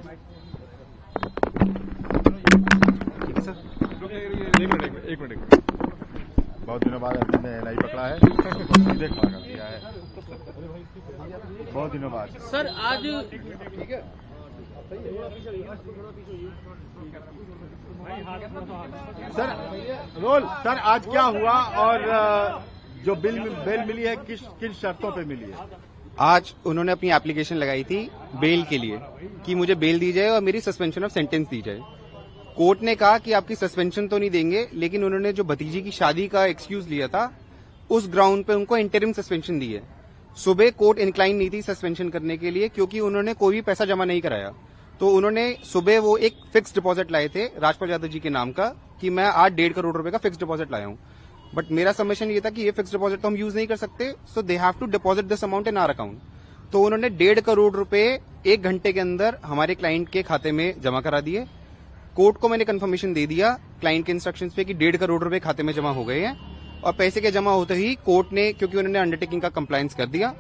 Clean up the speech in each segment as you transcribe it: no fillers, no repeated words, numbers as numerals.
एक मिनट। बहुत दिनों बाद हमने एनआई पकड़ा है, सीधे खड़ा कर दिया है। बहुत दिनों बाद सर आज सर आज क्या हुआ और जो बेल मिली है किन शर्तों पे मिली है? आज उन्होंने अपनी एप्लीकेशन लगाई थी बेल के लिए कि मुझे बेल दी जाए और मेरी सस्पेंशन ऑफ सेंटेंस दी जाए। कोर्ट ने कहा कि आपकी सस्पेंशन तो नहीं देंगे, लेकिन उन्होंने जो भतीजी की शादी का एक्सक्यूज लिया था उस ग्राउंड पे उनको इंटरिम सस्पेंशन दी है। सुबह कोर्ट इंक्लाइन नहीं थी सस्पेंशन करने के लिए, क्योंकि उन्होंने कोई भी पैसा जमा नहीं कराया। तो उन्होंने सुबह वो एक फिक्स डिपॉजिट लाए थे राजपाल यादव जी के नाम का कि मैं आज 1.5 करोड़ रुपए का फिक्स डिपॉजिट लाया हूं। बट मेरा सबमिशन ये था कि ये फिक्स डिपॉजिट तो हम यूज नहीं कर सकते, so they have to deposit this amount in our account. तो उन्होंने 1.5 करोड़ रुपए 1 घंटे के अंदर हमारे क्लाइंट के खाते में जमा करा दिए। कोर्ट को मैंने कंफर्मेशन दे दिया क्लाइंट के इंस्ट्रक्शंस पे कि 1.5 करोड़ रुपए खाते में जमा हो गए हैं। और पैसे के जमा होते ही कोर्ट ने, क्योंकि उन्होंने अंडरटेकिंग का कंप्लायंस कर दिया,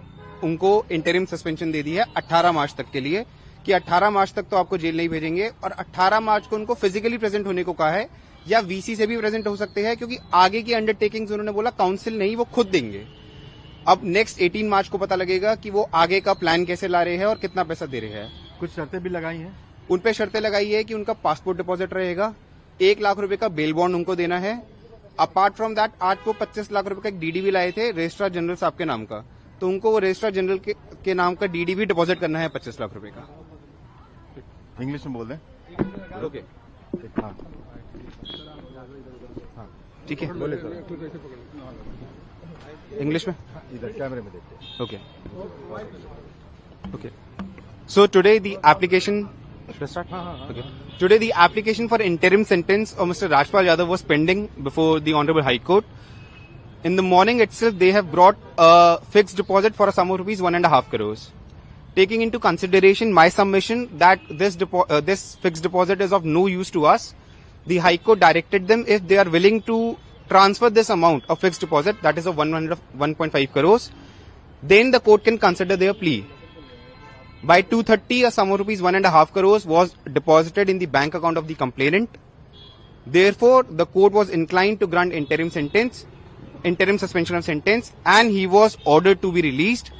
उनको इंटरिम सस्पेंशन दे दी है 18 मार्च तक के लिए कि 18 मार्च तक तो आपको जेल नहीं भेजेंगे। और 18 मार्च को उनको फिजिकली प्रेजेंट होने को कहा है, या वीसी से भी प्रेजेंट हो सकते हैं, क्योंकि आगे की अंडरटेकिंग्स उन्होंने बोला काउंसिल नहीं, वो खुद देंगे। अब नेक्स्ट 18 मार्च को पता लगेगा कि वो आगे का प्लान कैसे ला रहे हैं और कितना पैसा दे रहे हैं। कुछ शर्तें भी लगाई हैं। उन पे शर्तें लगाई है कि उनका पासपोर्ट डिपॉजिट रहेगा, 1 लाख रुपए का बेल बॉन्ड उनको देना है। अपार्ट फ्रॉम दैट आज वो 25 लाख रुपए का एक डीडी भी लाए थे रजिस्ट्रार जनरल साहब के नाम का, तो उनको वो रजिस्ट्रार जनरल के नाम का डीडी भी डिपॉजिट करना है 25 लाख रुपए का। इंग्लिश में बोल दें। ओके, हाँ ठीक है, बोले सर। इंग्लिश में इधर कैमरे में देखते। Okay. Okay. So today the application. Should I start? Okay. Today the application for interim sentence of Mr. Rajpal Yadav was pending before the Honorable High Court. In the morning itself, they have brought a fixed deposit for a sum of rupees 1.5 crores. Taking into consideration my submission that this fixed deposit is of no use to us, the High Court directed them, if they are willing to transfer this amount of fixed deposit, that is of 1.5 crores, then the court can consider their plea. By 2:30, a sum of rupees 1.5 crores was deposited in the bank account of the complainant. Therefore, the court was inclined to grant interim suspension of sentence, and he was ordered to be released.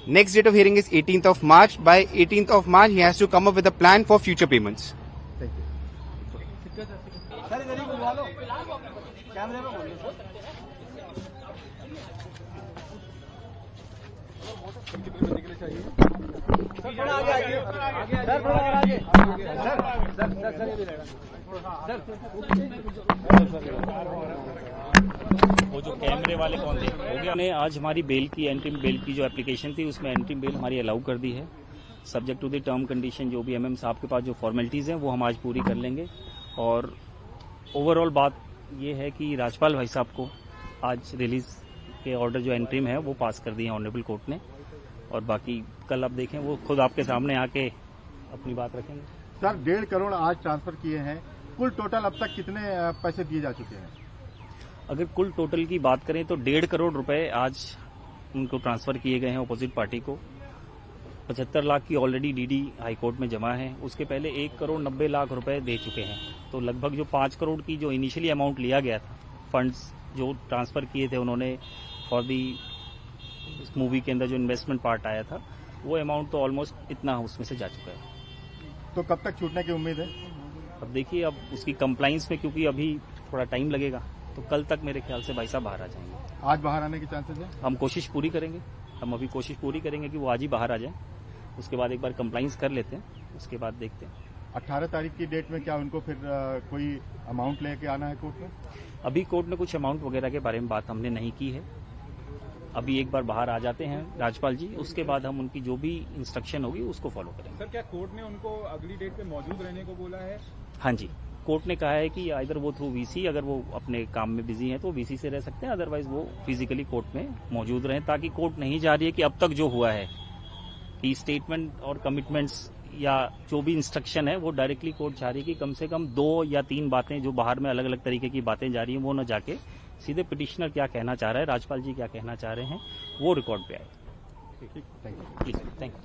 Next date of hearing is 18th of March. By 18th of March, he has to come up with a plan for future payments. वो जो कैमरे वाले कौन थे हो गया। हमने आज हमारी बेल की एंट्रीम बेल की जो एप्लीकेशन थी उसमें एंट्रीम बेल हमारी अलाउ कर दी है, subject to the term condition. जो भी एमएम साहब के पास जो फॉर्मेलिटीज हैं वो हम आज पूरी कर लेंगे। और ओवरऑल बात ये है कि राजपाल भाई साहब को आज रिलीज के ऑर्डर जो एंट्रीम है वो पास कर दिए हैं ऑनरेबल कोर्ट ने। और बाकी कल आप देखें वो खुद आपके सामने आके अपनी बात रखेंगे। सर 1.5 करोड़ आज ट्रांसफर किए हैं, कुल टोटल अब तक कितने पैसे दिए जा चुके हैं? अगर कुल टोटल की बात करें तो 1.5 करोड़ रुपए आज उनको ट्रांसफर किए गए हैं अपोजिट पार्टी को। 75 लाख की ऑलरेडी डीडी हाई कोर्ट में जमा है। उसके पहले 1 करोड़ 90 लाख रुपए दे चुके हैं। तो लगभग जो 5 करोड़ की जो इनिशियली अमाउंट लिया गया था, फंड्स जो ट्रांसफर किए थे उन्होंने फॉर दी इस मूवी के अंदर जो इन्वेस्टमेंट पार्ट आया था, वो अमाउंट तो ऑलमोस्ट इतना उसमें से जा चुका है। तो कब तक छूटने की उम्मीद है? अब देखिए, अब उसकी कंप्लाइंस में क्योंकि अभी थोड़ा टाइम लगेगा, तो कल तक मेरे ख्याल से भाई साहब बाहर आ जाएंगे। आज बाहर आने के चांसेस है? हम कोशिश पूरी करेंगे, हम अभी कोशिश पूरी करेंगे कि वो आज ही बाहर आ जाए। उसके बाद एक बार कंप्लाइंस कर लेते हैं, उसके बाद देखते हैं। 18 तारीख की डेट में क्या उनको फिर कोई अमाउंट लेके आना है कोर्ट में? अभी कोर्ट ने कुछ अमाउंट वगैरह के बारे में बात हमने नहीं की है। अभी एक बार बाहर आ जाते हैं राजपाल जी, उसके बाद हम उनकी जो भी इंस्ट्रक्शन होगी उसको फॉलो करेंगे। सर, क्या कोर्ट ने उनको अगली डेट पे मौजूद रहने को बोला है? हाँ जी, कोर्ट ने कहा है कि इधर वो थ्रू वीसी, अगर वो अपने काम में बिजी हैं तो वीसी से रह सकते हैं, अदरवाइज वो फिजिकली कोर्ट में मौजूद रहें, ताकि कोर्ट नहीं जा रही है कि अब तक जो हुआ है कि स्टेटमेंट और कमिटमेंट्स या जो भी इंस्ट्रक्शन है वो डायरेक्टली कोर्ट जा रही है कि कम से कम 2 या 3 बातें जो बाहर में अलग अलग तरीके की बातें जा रही हैं वो न जाके सीधे पिटिशनर क्या कहना चाह रहा है, राजपाल जी क्या कहना चाह रहे हैं, वो रिकॉर्ड पे आए। ठीक, thank you. Please, thank you.